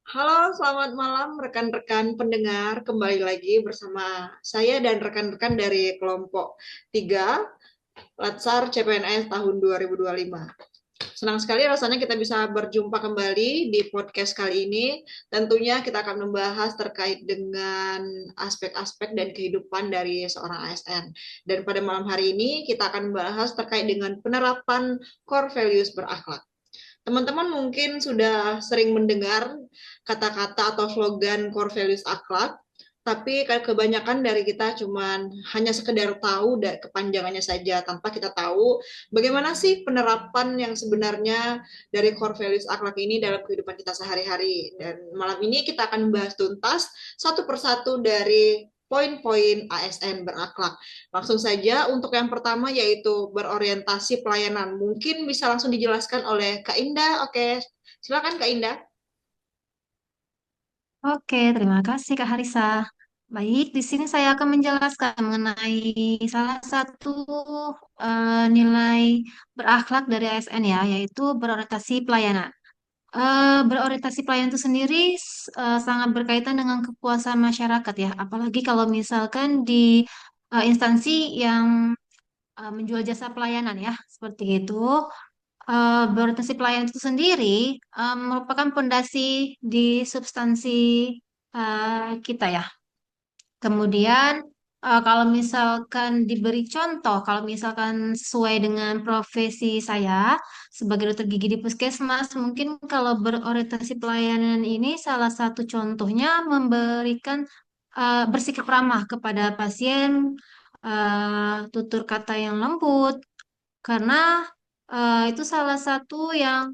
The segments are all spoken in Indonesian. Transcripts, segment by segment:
Halo, selamat malam rekan-rekan pendengar. Kembali lagi bersama saya dan rekan-rekan dari kelompok 3 Latsar CPNS tahun 2025. Senang sekali rasanya kita bisa berjumpa kembali di podcast kali ini. Tentunya kita akan membahas terkait dengan aspek-aspek dan kehidupan dari seorang ASN. Dan pada malam hari ini kita akan membahas terkait dengan penerapan core values berakhlak. Teman-teman mungkin sudah sering mendengar kata-kata atau slogan core values akhlak, tapi kebanyakan dari kita cuman hanya sekedar tahu kepanjangannya saja tanpa kita tahu bagaimana sih penerapan yang sebenarnya dari core values akhlak ini dalam kehidupan kita sehari-hari. Dan malam ini kita akan membahas tuntas satu persatu dari poin-poin ASN berakhlak. Langsung saja untuk yang pertama yaitu berorientasi pelayanan. Mungkin bisa langsung dijelaskan oleh Kak Indah. Oke, silakan Kak Indah. Oke, terima kasih Kak Harisa. Baik, di sini saya akan menjelaskan mengenai salah satu nilai berakhlak dari ASN ya, yaitu berorientasi pelayanan. Berorientasi pelayanan itu sendiri sangat berkaitan dengan kepuasan masyarakat ya, apalagi kalau misalkan di instansi yang menjual jasa pelayanan ya, seperti itu. Berorientasi pelayanan itu sendiri merupakan pondasi di substansi kita ya. Kemudian kalau misalkan diberi contoh, kalau misalkan sesuai dengan profesi saya sebagai dokter gigi di puskesmas, mungkin kalau berorientasi pelayanan ini salah satu contohnya memberikan bersikap ramah kepada pasien, tutur kata yang lembut, karena itu salah satu yang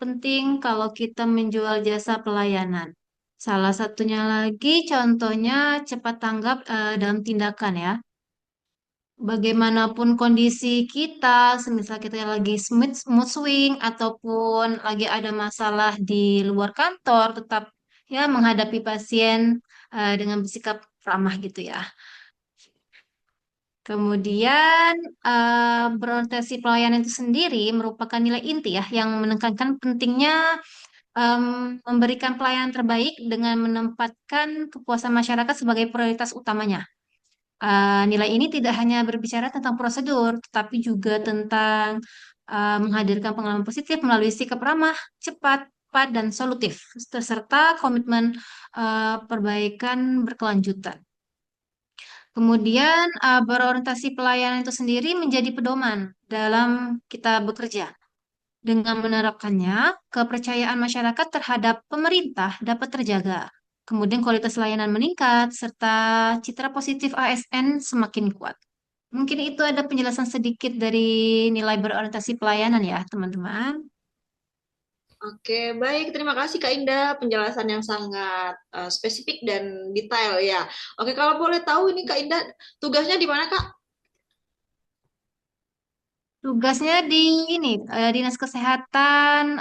penting kalau kita menjual jasa pelayanan. Salah satunya lagi contohnya cepat tanggap dalam tindakan ya. Bagaimanapun kondisi kita, semisal kita lagi mood swing ataupun lagi ada masalah di luar kantor, tetap ya menghadapi pasien dengan bersikap ramah gitu ya. Kemudian berorientasi pelayanan itu sendiri merupakan nilai inti ya yang menekankan pentingnya em, memberikan pelayanan terbaik dengan menempatkan kepuasan masyarakat sebagai prioritas utamanya. Nilai ini tidak hanya berbicara tentang prosedur, tetapi juga tentang menghadirkan pengalaman positif melalui sikap ramah, cepat, cepat, dan solutif, serta komitmen perbaikan berkelanjutan. Kemudian, berorientasi pelayanan itu sendiri menjadi pedoman dalam kita bekerja. Dengan menerapkannya, kepercayaan masyarakat terhadap pemerintah dapat terjaga. Kemudian kualitas layanan meningkat, serta citra positif ASN semakin kuat. Mungkin itu ada penjelasan sedikit dari nilai berorientasi pelayanan ya, teman-teman. Oke, baik. Terima kasih Kak Indah penjelasan yang sangat spesifik dan detail ya. Oke, kalau boleh tahu ini Kak Indah tugasnya di mana Kak? Tugasnya di ini, Dinas Kesehatan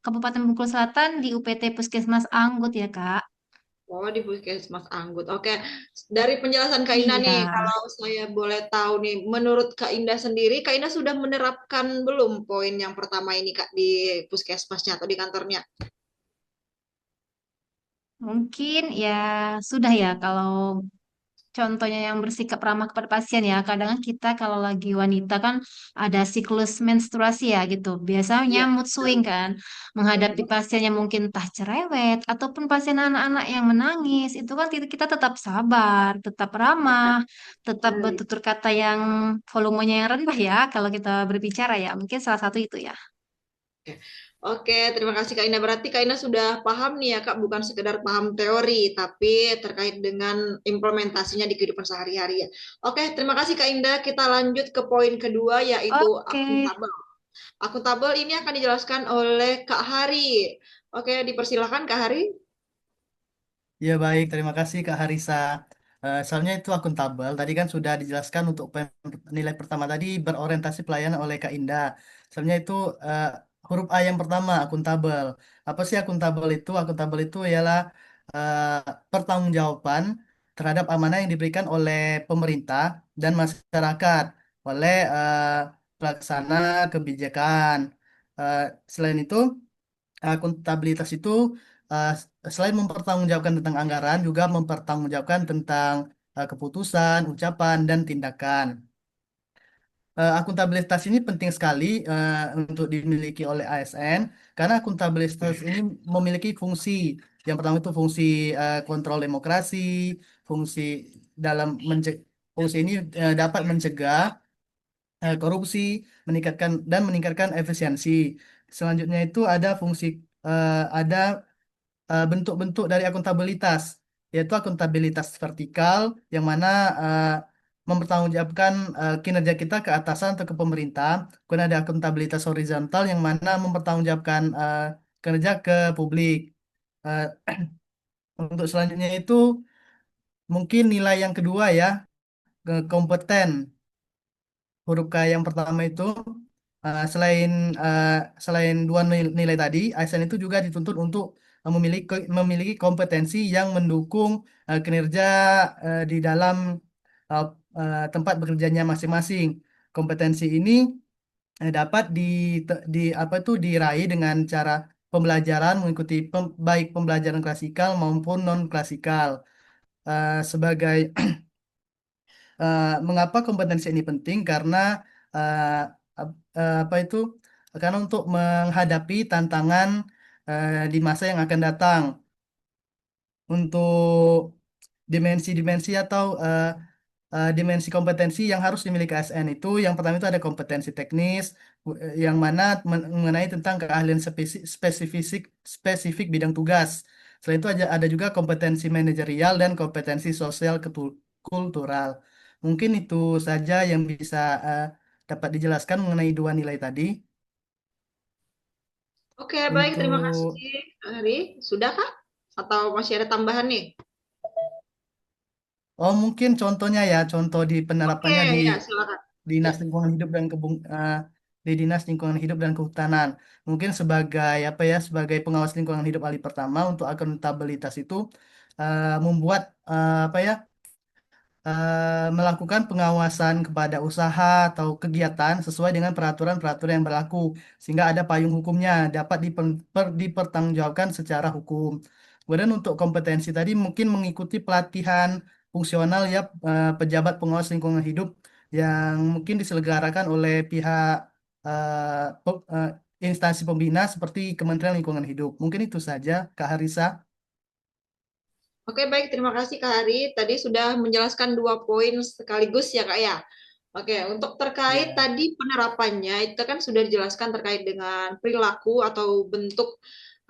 Kabupaten Bengkulu Selatan di UPT Puskesmas Anggut ya, Kak. Oh, di Puskesmas Anggut. Oke, dari penjelasan Kak Indah nih, Iya. kalau saya boleh tahu nih, menurut Kak Indah sendiri, Kak Indah sudah menerapkan belum poin yang pertama ini Kak di Puskesmasnya atau di kantornya? Mungkin ya sudah ya kalau contohnya yang bersikap ramah kepada pasien ya. Kadang kan kita kalau lagi wanita kan ada siklus menstruasi ya gitu. Biasanya Iya, mood swing betul. kan. Benar Menghadapi banget. pasien yang mungkin entah cerewet ataupun pasien anak-anak yang menangis. Itu kan kita tetap sabar, tetap ramah, tetap Baik. bertutur kata yang volumenya yang rendah ya kalau kita berbicara ya. Mungkin salah satu itu ya. Oke, Oke, terima kasih Kak Ina. Berarti Kak Ina sudah paham nih ya Kak, bukan sekedar paham teori, tapi terkait dengan implementasinya di kehidupan sehari-hari ya. Oke, terima kasih Kak Indah. Kita lanjut ke poin kedua, yaitu Oke. akuntabel. Akuntabel ini akan dijelaskan oleh Kak Hari. Oke, dipersilakan Kak Hari. Ya baik, terima kasih Kak Harisa. Soalnya itu akuntabel. Tadi kan sudah dijelaskan untuk nilai pertama tadi berorientasi pelayanan oleh Kak Indah. Soalnya itu eh, huruf A yang pertama akuntabel. Apa sih akuntabel itu? Akuntabel itu ialah eh, pertanggungjawaban terhadap amanah yang diberikan oleh pemerintah dan masyarakat oleh pelaksana kebijakan. Eh, Selain itu akuntabilitas itu uh, selain mempertanggungjawabkan tentang anggaran, juga mempertanggungjawabkan tentang keputusan, ucapan, dan tindakan. Akuntabilitas ini penting sekali untuk dimiliki oleh ASN karena akuntabilitas ini memiliki fungsi. Yang pertama itu fungsi kontrol demokrasi, fungsi dalam fungsi ini dapat mencegah korupsi, meningkatkan efisiensi. Selanjutnya itu ada fungsi ada bentuk-bentuk dari akuntabilitas, yaitu akuntabilitas vertikal yang mana eh, mempertanggungjawabkan kinerja kita ke atasan atau ke pemerintah. Kemudian ada akuntabilitas horizontal yang mana mempertanggungjawabkan kinerja ke publik. Eh, untuk selanjutnya itu mungkin nilai yang kedua ya, kompeten. Huruf K yang pertama itu eh, selain eh, selain dua nilai tadi, ASN itu juga dituntut untuk memiliki kompetensi yang mendukung kinerja di dalam eh, tempat bekerjanya masing-masing. Kompetensi ini dapat di apa itu diraih dengan cara pembelajaran mengikuti baik pembelajaran klasikal maupun non klasikal. Sebagai mengapa kompetensi ini penting? Karena eh, apa itu? Karena untuk menghadapi tantangan di masa yang akan datang, untuk dimensi-dimensi atau dimensi kompetensi yang harus dimiliki ASN itu, yang pertama itu ada kompetensi teknis, yang mana mengenai tentang keahlian spesifik spesifik bidang tugas. Selain itu ada juga kompetensi manajerial dan kompetensi sosial kultural. Mungkin itu saja yang bisa dapat dijelaskan mengenai dua nilai tadi. Oke, baik. Terima Untuk kasih, Hari. Sudah kah? Atau masih ada tambahan nih? oh mungkin contohnya ya, contoh di Oke, penerapannya di ya silakan. Dinas Lingkungan Hidup dan di Dinas Lingkungan Hidup dan Kehutanan. Mungkin sebagai apa ya, sebagai pengawas lingkungan hidup ahli pertama untuk akuntabilitas itu membuat apa ya, melakukan pengawasan kepada usaha atau kegiatan sesuai dengan peraturan-peraturan yang berlaku sehingga ada payung hukumnya dapat dipertanggungjawabkan secara hukum. Kemudian untuk kompetensi tadi mungkin mengikuti pelatihan fungsional ya pejabat pengawas lingkungan hidup yang mungkin diselenggarakan oleh pihak instansi pembina seperti Kementerian Lingkungan Hidup. Mungkin itu saja, Kak Harisa. Oke, baik. Terima kasih, Kak Hari. Tadi sudah menjelaskan 2 poin sekaligus ya, Kak ya. Oke, untuk terkait Ya. tadi penerapannya, itu kan sudah dijelaskan terkait dengan perilaku atau bentuk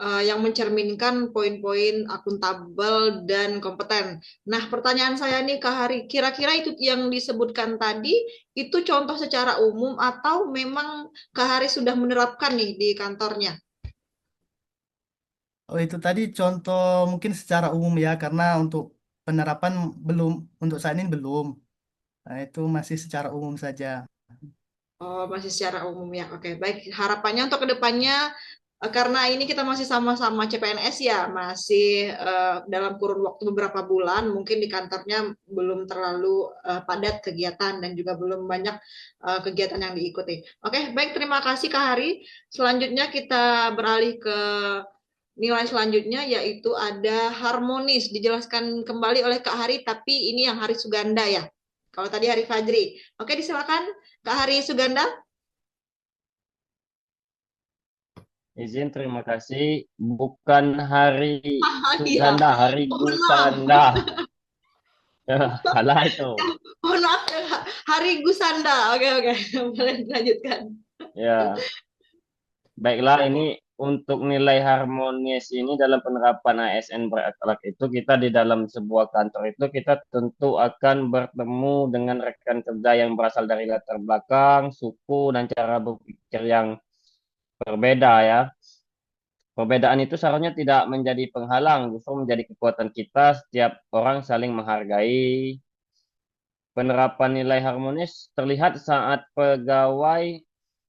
yang mencerminkan poin-poin akuntabel dan kompeten. Nah, pertanyaan saya nih, Kak Hari, kira-kira itu yang disebutkan tadi, itu contoh secara umum atau memang Kak Hari sudah menerapkan nih di kantornya? Oh, itu tadi contoh mungkin secara umum ya, karena untuk penerapan belum, untuk saat ini belum. Nah, itu masih secara umum saja. Oh, masih secara umum ya. Oke, baik. Harapannya untuk kedepannya, karena ini kita masih sama-sama CPNS ya, masih dalam kurun waktu beberapa bulan, mungkin di kantornya belum terlalu padat kegiatan dan juga belum banyak kegiatan yang diikuti. Oke, baik. Terima kasih Kak Hari. Selanjutnya kita beralih ke nilai selanjutnya, yaitu ada harmonis. Dijelaskan kembali oleh Kak Hari, tapi ini yang Hari Suganda ya. Kalau tadi Hari Fajri. Oke, disilakan Kak Hari Suganda. Izin, terima kasih. Bukan Hari Iya, Suganda, Hari mohon maaf. Gusanda. Salah itu. Mohon maaf, Hari Gusanda. Oke, oke. Boleh dilanjutkan. Ya, baiklah ini untuk nilai harmonis ini dalam penerapan ASN berakhlak itu kita di dalam sebuah kantor itu kita tentu akan bertemu dengan rekan kerja yang berasal dari latar belakang, suku, dan cara berpikir yang berbeda ya. Perbedaan itu seharusnya tidak menjadi penghalang, justru menjadi kekuatan kita. Setiap orang saling menghargai. Penerapan nilai harmonis terlihat saat pegawai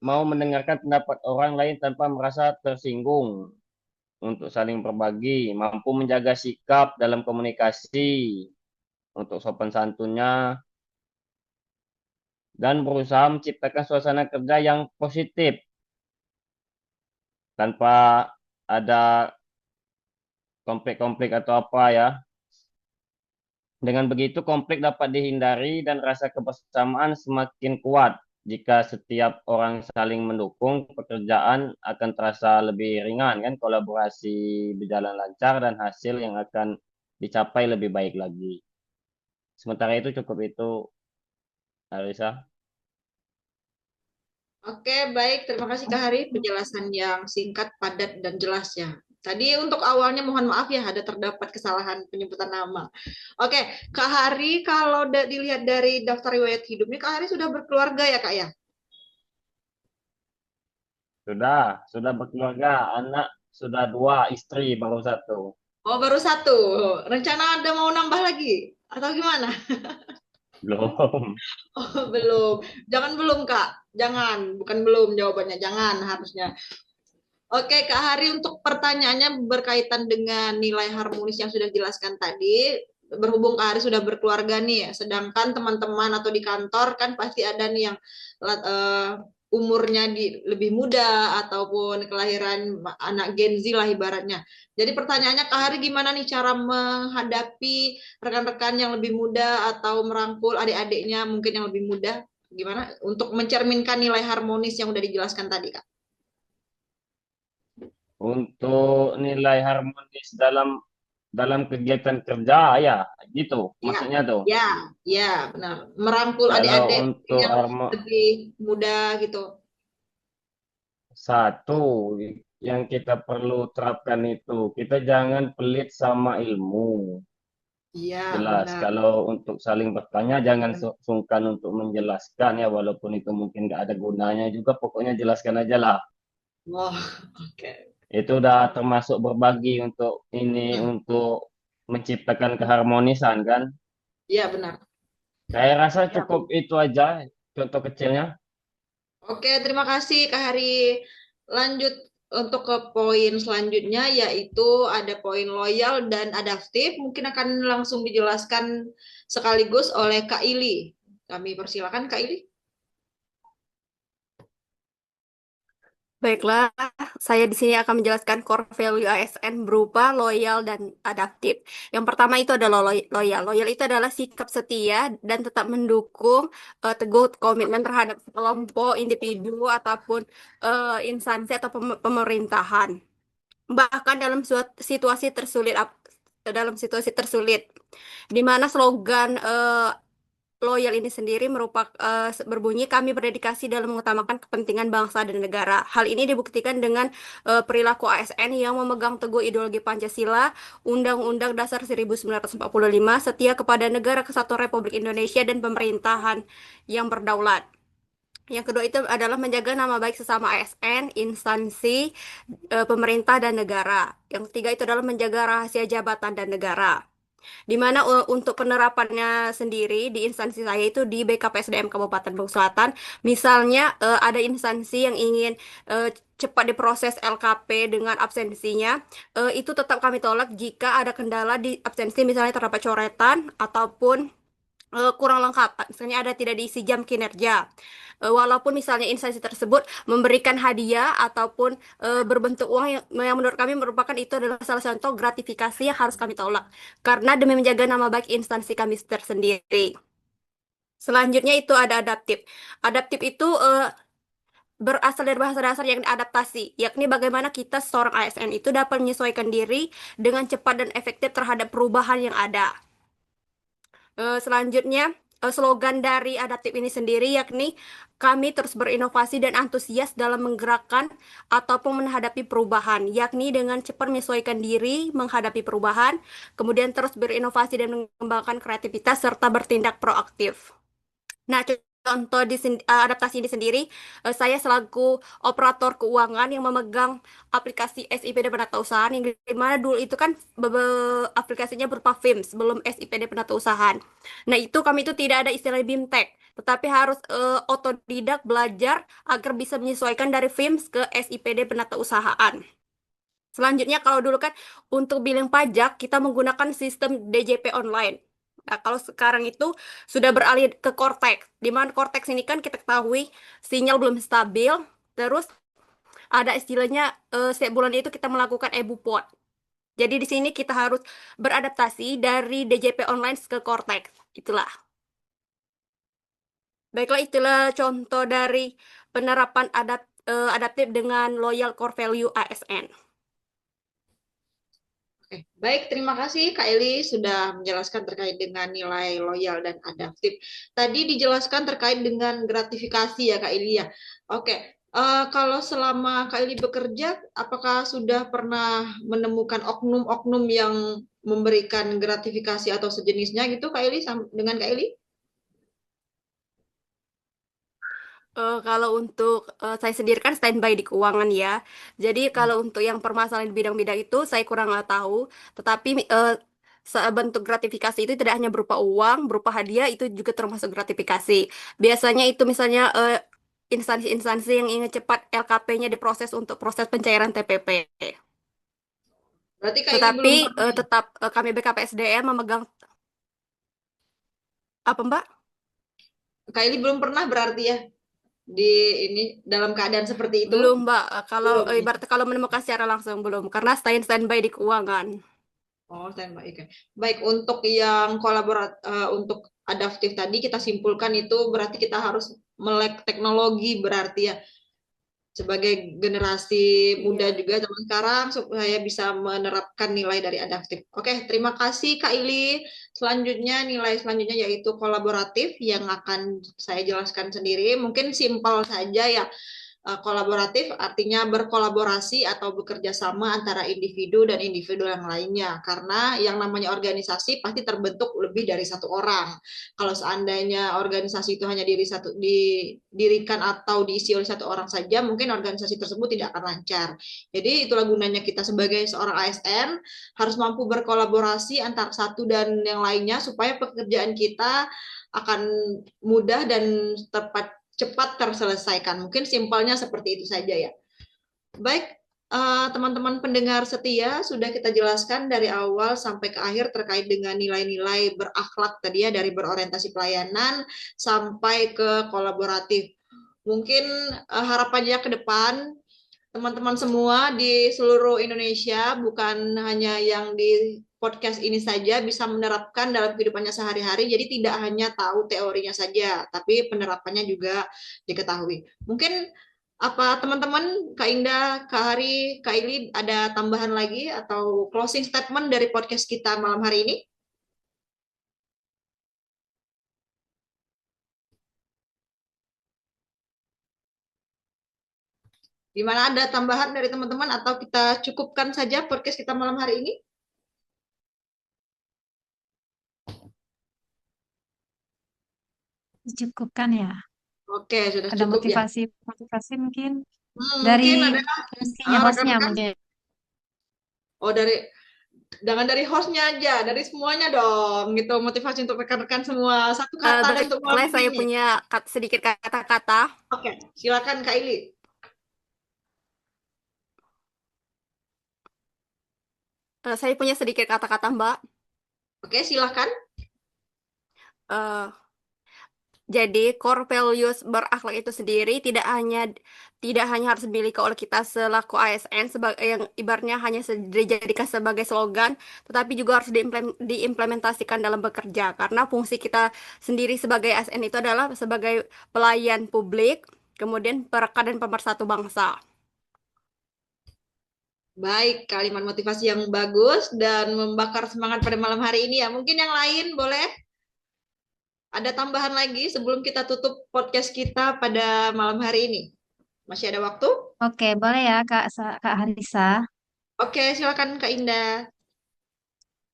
mau mendengarkan pendapat orang lain tanpa merasa tersinggung, untuk saling berbagi, mampu menjaga sikap dalam komunikasi, untuk sopan santunnya, dan berusaha menciptakan suasana kerja yang positif tanpa ada konflik-konflik atau apa ya. Dengan begitu konflik dapat dihindari dan rasa kebersamaan semakin kuat. Jika setiap orang saling mendukung, pekerjaan akan terasa lebih ringan kan, kolaborasi berjalan lancar dan hasil yang akan dicapai lebih baik lagi. Sementara itu cukup itu, Arisa. Oke, baik. Terima kasih Kak Hari penjelasan yang singkat, padat, dan jelas ya. Tadi untuk awalnya mohon maaf ya ada terdapat kesalahan penyebutan nama. Oke, Kak Hari kalau dilihat dari daftar riwayat hidupnya, Kak Hari sudah berkeluarga ya Kak ya? Sudah berkeluarga, anak sudah 2, istri baru 1. Oh, baru 1. Rencana ada mau nambah lagi? Atau gimana? Belum. Oh, belum. Jangan belum, Kak. Jangan. Bukan belum jawabannya. Jangan harusnya. Oke, Kak Hari, untuk pertanyaannya berkaitan dengan nilai harmonis yang sudah dijelaskan tadi, berhubung Kak Hari sudah berkeluarga nih, sedangkan teman-teman atau di kantor kan pasti ada nih yang umurnya lebih muda ataupun kelahiran anak Gen Z lah ibaratnya. Jadi pertanyaannya Kak Hari gimana nih cara menghadapi rekan-rekan yang lebih muda atau merangkul adik-adiknya mungkin yang lebih muda? Gimana untuk mencerminkan nilai harmonis yang udah dijelaskan tadi, Kak? Untuk nilai harmonis dalam kegiatan kerja ya, gitu Ya, maksudnya tuh. ya, ya, benar. Merangkul Kalau adik-adik untuk yang lebih muda gitu. satu yang kita perlu terapkan itu, kita jangan pelit sama ilmu. Iya, Jelas, benar. kalau untuk saling bertanya jangan sungkan untuk menjelaskan ya, walaupun itu mungkin nggak ada gunanya juga, pokoknya jelaskan aja lah. Wah, oke. Itu udah termasuk berbagi untuk ini, Hmm, untuk menciptakan keharmonisan kan. iya, benar. Saya rasa Ya. cukup itu aja contoh kecilnya. Oke, terima kasih Kak Hari. Lanjut untuk ke poin selanjutnya yaitu ada poin loyal dan adaptif. Mungkin akan langsung dijelaskan sekaligus oleh Kak Ili. Kami persilakan Kak Ili. Baiklah, saya di sini akan menjelaskan core value ASN berupa loyal dan adaptif. Yang pertama itu adalah loyal. Loyal itu adalah sikap setia dan tetap mendukung teguh komitmen terhadap kelompok, individu, ataupun instansi atau pemerintahan. Bahkan dalam situasi tersulit, di mana slogan loyal ini sendiri berbunyi kami berdedikasi dalam mengutamakan kepentingan bangsa dan negara. Hal ini dibuktikan dengan perilaku ASN yang memegang teguh ideologi Pancasila, Undang-Undang Dasar 1945, setia kepada Negara Kesatuan Republik Indonesia dan pemerintahan yang berdaulat. Yang kedua itu adalah menjaga nama baik sesama ASN, instansi, pemerintah dan negara. Yang ketiga itu adalah menjaga rahasia jabatan dan negara. Di mana untuk penerapannya sendiri di instansi saya itu di BKPSDM Kabupaten Bogor Selatan, misalnya ada instansi yang ingin cepat diproses LKP dengan absensinya, itu tetap kami tolak jika ada kendala di absensi, misalnya terdapat coretan ataupun kurang lengkap, misalnya ada tidak diisi jam kinerja. Walaupun misalnya instansi tersebut memberikan hadiah ataupun berbentuk uang yang menurut kami merupakan itu adalah salah satu contoh gratifikasi yang harus kami tolak karena demi menjaga nama baik instansi kami tersendiri. Selanjutnya itu ada adaptif. Adaptif itu berasal dari bahasa dasar yang adaptasi, yakni bagaimana kita seorang ASN itu dapat menyesuaikan diri dengan cepat dan efektif terhadap perubahan yang ada. Selanjutnya, slogan dari adaptif ini sendiri yakni kami terus berinovasi dan antusias dalam menggerakkan ataupun menghadapi perubahan, yakni dengan cepat menyesuaikan diri menghadapi perubahan, kemudian terus berinovasi dan mengembangkan kreativitas serta bertindak proaktif. Nah, contoh adaptasi ini sendiri, saya selaku operator keuangan yang memegang aplikasi SIPD Penatausahaan, yang dimana dulu itu kan aplikasinya berupa FIMS, belum SIPD Penatausahaan. Nah, kami itu tidak ada istilah BIMTEK, tetapi harus otodidak belajar agar bisa menyesuaikan dari FIMS ke SIPD Penatausahaan. Selanjutnya, kalau dulu kan untuk billing pajak, kita menggunakan sistem DJP online. Nah, kalau sekarang itu sudah beralih ke Cortex, di mana Cortex ini kan kita ketahui sinyal belum stabil, terus ada istilahnya setiap bulan itu kita melakukan EBUPOT. Jadi di sini kita harus beradaptasi dari DJP online ke Cortex. Itulah. Baiklah, itulah contoh dari penerapan adaptif dengan loyal core value ASN. Oke, baik, terima kasih Kak Eli sudah menjelaskan terkait dengan nilai loyal dan adaptif. Tadi dijelaskan terkait dengan gratifikasi ya Kak Eli ya. Oke, kalau selama Kak Eli bekerja, apakah sudah pernah menemukan oknum-oknum yang memberikan gratifikasi atau sejenisnya gitu Kak Eli dengan Kak Eli? Kalau untuk saya sendiri kan standby di keuangan ya. Jadi kalau untuk yang permasalahan di bidang-bidang itu saya kurang tahu. Tetapi bentuk gratifikasi itu tidak hanya berupa uang, berupa hadiah itu juga termasuk gratifikasi. Biasanya itu misalnya instansi-instansi yang ingin cepat LKP-nya diproses untuk proses pencairan TPP. Berarti Kak Eli belum Tetapi pernah. tetap kami BKPSDM memegang apa Mbak? Kak Eli belum pernah berarti ya di ini dalam keadaan seperti itu? Belum Mbak. Kalau Belum. ibarat kalau menemukan secara langsung belum karena standby di keuangan. Oh, standby. Oke. Baik, untuk yang untuk adaptif tadi kita simpulkan itu berarti kita harus melek teknologi berarti ya sebagai generasi muda Iya. juga zaman sekarang supaya bisa menerapkan nilai dari adaptif. Oke, terima kasih Kak Ili. Selanjutnya nilai selanjutnya yaitu kolaboratif yang akan saya jelaskan sendiri. Mungkin simpel saja ya. Kolaboratif artinya berkolaborasi atau bekerja sama antara individu dan individu yang lainnya. Karena yang namanya organisasi pasti terbentuk lebih dari satu orang. Kalau seandainya organisasi itu hanya didirikan atau diisi oleh satu orang saja, mungkin organisasi tersebut tidak akan lancar. Jadi itulah gunanya kita sebagai seorang ASN harus mampu berkolaborasi antara satu dan yang lainnya supaya pekerjaan kita akan mudah dan tepat cepat terselesaikan. Mungkin simpelnya seperti itu saja ya. Baik, teman-teman pendengar setia, sudah kita jelaskan dari awal sampai ke akhir terkait dengan nilai-nilai berakhlak tadi ya, dari berorientasi pelayanan sampai ke kolaboratif. Mungkin harapannya ke depan, teman-teman semua di seluruh Indonesia, bukan hanya yang di podcast ini saja bisa menerapkan dalam kehidupannya sehari-hari. Jadi tidak hanya tahu teorinya saja, tapi penerapannya juga diketahui. Mungkin apa teman-teman, Kak Indah, Kak Hari, Kak Ili ada tambahan lagi atau closing statement dari podcast kita malam hari ini? Gimana, ada tambahan dari teman-teman atau kita cukupkan saja podcast kita malam hari ini? Cukupkan ya. Oke, sudah Ada cukup ya. motivasi mungkin Mungkin dari ada mestinya hostnya rekan-rekan. mungkin. Oh, jangan dari hostnya aja, dari semuanya dong, gitu. Motivasi untuk rekan-rekan semua. Satu kata dan untuk malam Baiklah, saya ini. punya sedikit kata-kata. Oke, silakan Kak Ili. Saya punya sedikit kata-kata, Mbak. Oke, silakan. Eh, jadi core values berakhlak itu sendiri tidak hanya harus dimiliki oleh kita selaku ASN sebagai yang ibaratnya hanya dijadikan sebagai slogan, tetapi juga harus diimplementasikan dalam bekerja karena fungsi kita sendiri sebagai ASN itu adalah sebagai pelayan publik, kemudian perekat dan pemersatu bangsa. Baik, kalimat motivasi yang bagus dan membakar semangat pada malam hari ini ya. Mungkin yang lain boleh ada tambahan lagi sebelum kita tutup podcast kita pada malam hari ini. Masih ada waktu? Oke, boleh ya Kak Harisa. Oke, silakan Kak Indah.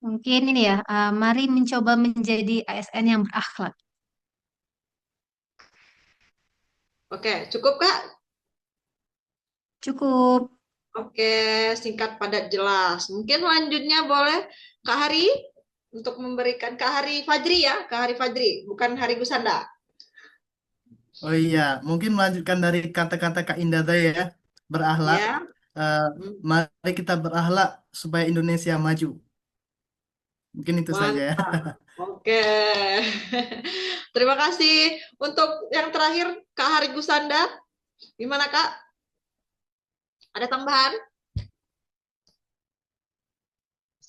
Mungkin ini ya, mari mencoba menjadi ASN yang berakhlak. Oke, cukup Kak? Cukup. Oke, singkat padat jelas. Mungkin selanjutnya boleh Kak Hari untuk memberikan Kak Hari Fajri ya, Kak Hari Fajri, bukan Hari Gusanda. Oh iya, mungkin melanjutkan dari kata-kata Kak Indah tadi ya, berakhlak. Ya. Eh, Mari kita berakhlak supaya Indonesia maju. Mungkin itu saja ya. Mantap. Oke. Terima kasih. Untuk yang terakhir Kak Hari Gusanda, gimana Kak? Ada tambahan?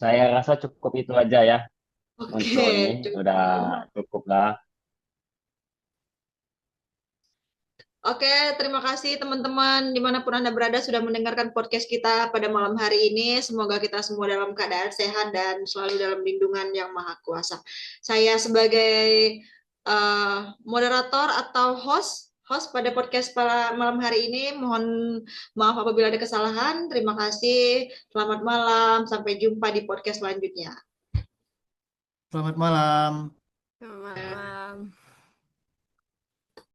Saya rasa cukup itu aja ya Oke, untuk ini. cukup. Udah cukup lah. Oke, terima kasih teman-teman dimanapun Anda berada sudah mendengarkan podcast kita pada malam hari ini. Semoga kita semua dalam keadaan sehat dan selalu dalam lindungan yang maha kuasa. Saya sebagai moderator atau host pada podcast pada malam hari ini, mohon maaf apabila ada kesalahan. Terima kasih, selamat malam, sampai jumpa di podcast selanjutnya. Selamat malam. Selamat malam.